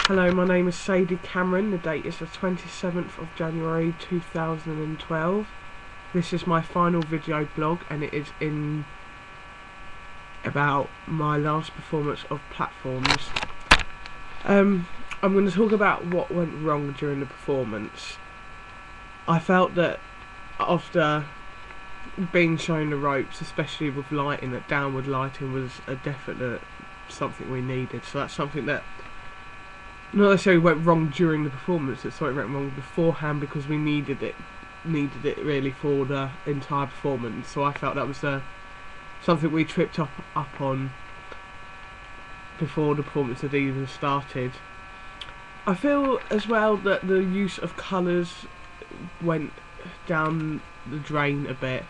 Hello, my name is Sadie Cameron. The date is the 27th of January 2012. This is my final video blog, and it is in about my last performance of platforms. I'm going to talk about what went wrong during the performance. I felt that after being shown the ropes, especially with lighting, that downward lighting was a definite something we needed. So that's something that not necessarily went wrong during the performance, it's something went wrong beforehand because we needed it really for the entire performance. So I felt that was something we tripped up on before the performance had even started. I feel as well that the use of colours went down the drain a bit.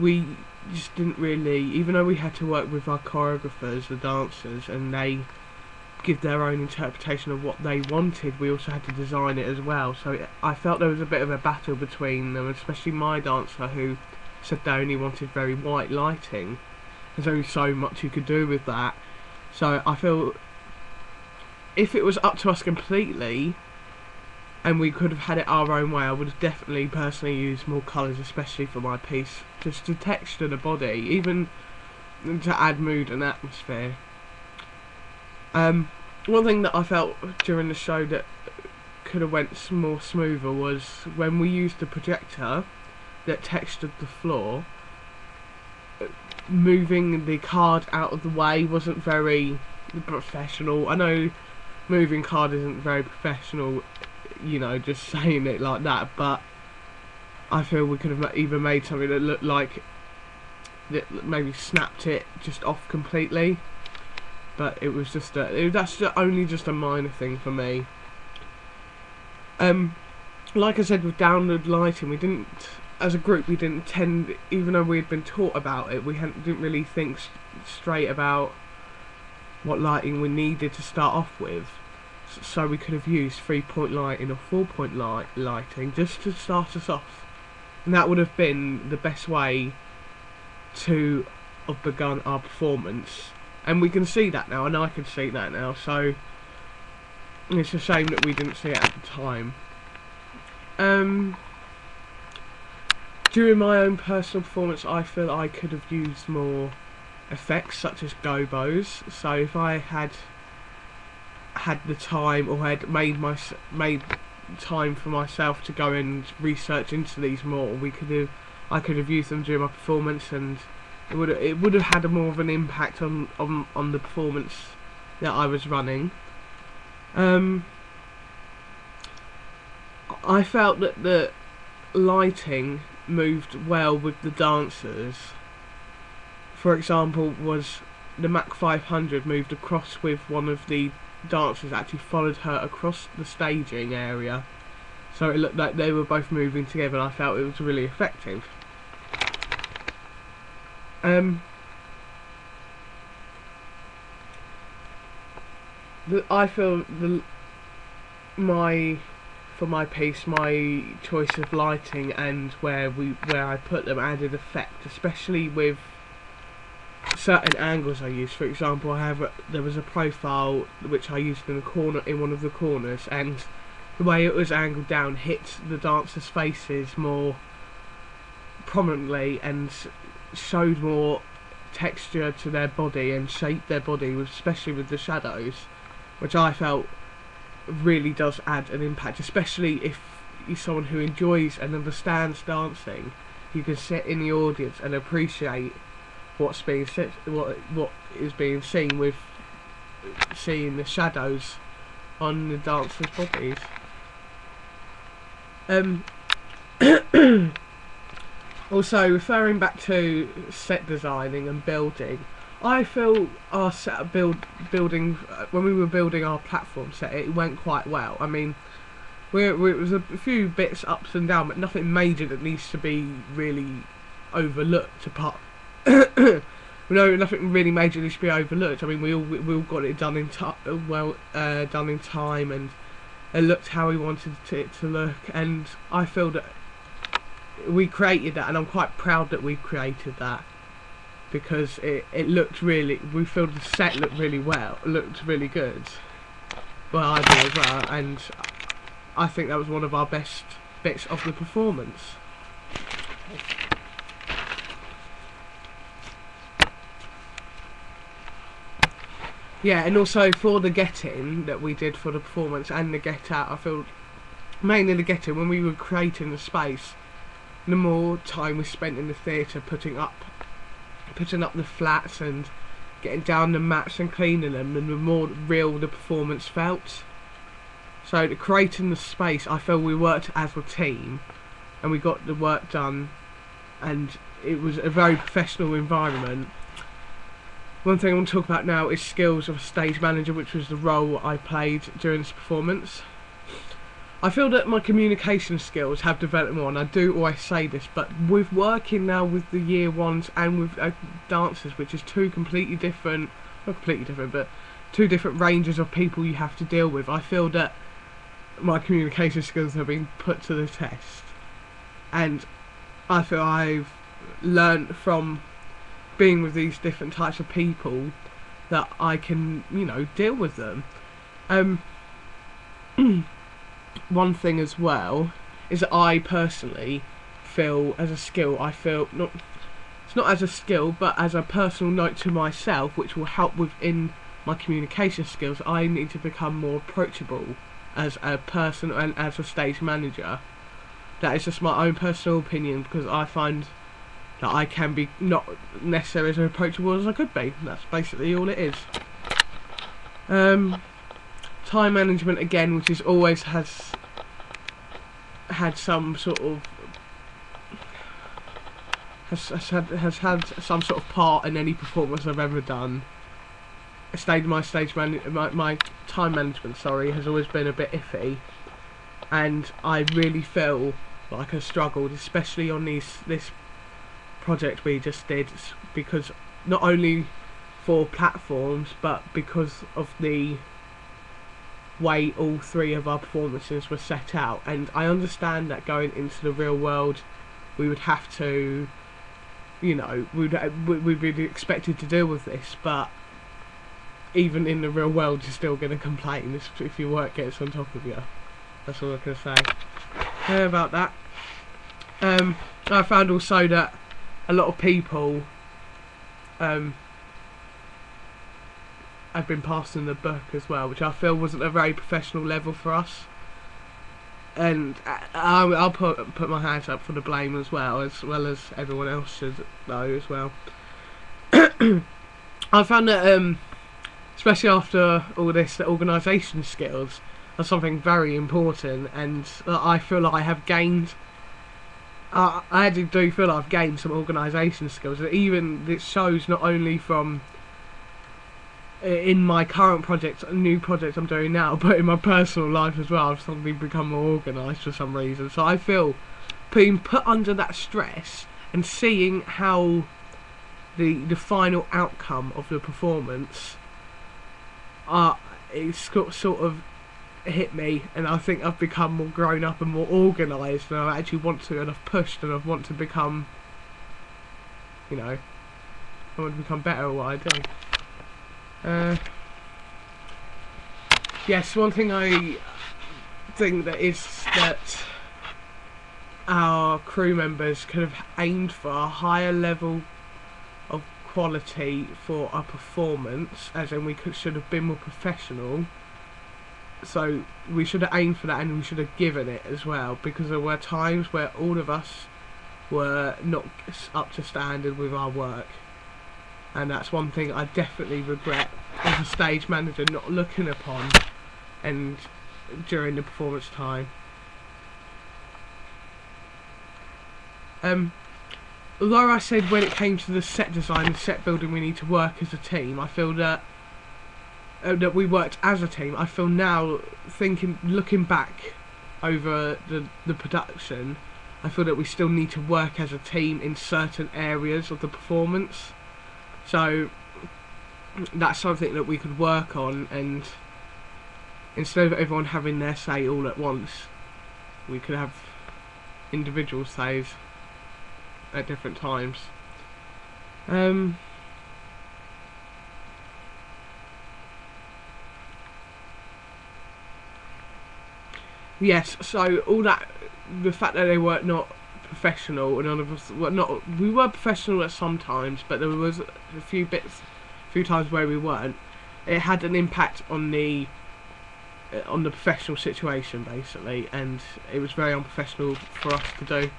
We just didn't really, even though we had to work with our choreographers, the dancers, and they give their own interpretation of what they wanted, we also had to design it as well. So I felt there was a bit of a battle between them, especially my dancer, who said they only wanted very white lighting. There's only so much you could do with that. So I feel if it was up to us completely and we could have had it our own way, I would have definitely personally used more colours, especially for my piece, just to texture the body, even to add mood and atmosphere. One thing that I felt during the show that could have went more smoother was when we used the projector that textured the floor. Moving the card out of the way wasn't very professional. I know moving card isn't very professional, you know, just saying it like that, but I feel we could have either made something that looked like that maybe snapped it just off completely. But it was just that's only just a minor thing for me. Like I said, with downward lighting, we didn't, as a group, we didn't tend, even though we had been taught about it, we didn't really think straight about what lighting we needed to start off with. So we could have used 3-point lighting or 4-point lighting just to start us off, and that would have been the best way to have begun our performance. And we can see that now, and I can see that now, so it's a shame that we didn't see it at the time. During my own personal performance, I feel I could have used more effects, such as gobos. So if I had the time, or had made time for myself to go and research into these more, I could have used them during my performance, and it would have had more of an impact on the performance that I was running. I felt that the lighting moved well with the dancers. For example, was the Mach 500 moved across with one of the dancers, actually followed her across the staging area, so it looked like they were both moving together, and I felt it was really effective. I feel for my piece, my choice of lighting and where I put them added effect, especially with certain angles I used. For example, there was a profile which I used in one of the corners, and the way it was angled down hit the dancers' faces more prominently and showed more texture to their body and shaped their body, especially with the shadows, which I felt really does add an impact, especially if you're someone who enjoys and understands dancing. You can sit in the audience and appreciate what's being said, what is being seen, with seeing the shadows on the dancers' bodies. Also, referring back to set designing and building, I feel our set building when we were building our platform set, it went quite well. I mean, it was a few bits ups and down, but nothing major that needs to be really overlooked. Nothing really major needs to be overlooked. I mean, we all got it done in done in time, and it looked how we wanted it to look. And I feel that we created that, and I'm quite proud that we created that, because it looked really, we feel the set looked really well, looked really good. Well, I do as well, and I think that was one of our best bits of the performance. Yeah, and also for the get-in that we did for the performance and the get-out, I feel mainly the get-in, when we were creating the space, the more time we spent in the theatre putting up the flats and getting down the mats and cleaning them, and the more real the performance felt. So creating the space, I feel we worked as a team and we got the work done, and it was a very professional environment. One thing I want to talk about now is skills of a stage manager, which was the role I played during this performance. I feel that my communication skills have developed more, and I do always say this, but with working now with the year ones and with dancers, which is two completely different, not completely different, but two different ranges of people you have to deal with, I feel that my communication skills have been put to the test. And I feel I've learned from being with these different types of people that I can, you know, deal with them. One thing as well is that I personally feel as a skill, I feel it's not as a skill, but as a personal note to myself, which will help within my communication skills, I need to become more approachable as a person and as a stage manager. That is just my own personal opinion, because I find that I can be not necessarily as approachable as I could be. That's basically all it is. Time management again, which is always has had some sort of has had some sort of part in any performance I've ever done. My time management, sorry, has always been a bit iffy, and I really feel like I struggled, especially on this project we just did, because not only for platforms, but because of the way all three of our performances were set out. And I understand that going into the real world we would have to, you know, we'd be expected to deal with this, but even in the real world you're still going to complain if your work gets on top of you. That's all I can say about that. I found also that a lot of people have been passing the book as well, which I feel wasn't a very professional level for us. And I'll put my hands up for the blame as well as everyone else should know as well. I found that especially after all this, the organisation skills are something very important, and I feel like I have gained. I actually do feel like I've gained some organisation skills, and even this shows not only from in my current project, a new project I'm doing now, but in my personal life as well. I've suddenly become more organised for some reason. So I feel being put under that stress and seeing how the final outcome of the performance it's sort of hit me, and I think I've become more grown up and more organised, and I actually want to, and I've pushed, and I want to become, you know, I want to become better at what I do. Yes, one thing I think that our crew members could have aimed for a higher level of quality for our performance, as in we should have been more professional. So we should have aimed for that, and we should have given it as well, because there were times where all of us were not up to standard with our work, and that's one thing I definitely regret as a stage manager not looking upon and during the performance time. Although I said when it came to the set design and set building we need to work as a team, I feel that that we worked as a team. I feel now, looking back over the production, I feel that we still need to work as a team in certain areas of the performance. So that's something that we could work on, and instead of everyone having their say all at once, we could have individual says at different times. yes, so all that, the fact that they were not professional, and none of us were not. We were professional at some times, but there was a few times where we weren't. It had an impact on the professional situation, basically, and it was very unprofessional for us to do.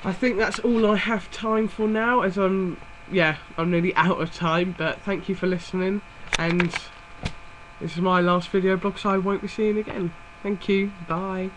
I think that's all I have time for now, as I'm nearly out of time. But thank you for listening, and this is my last video blog, so I won't be seeing you again. Thank you. Bye.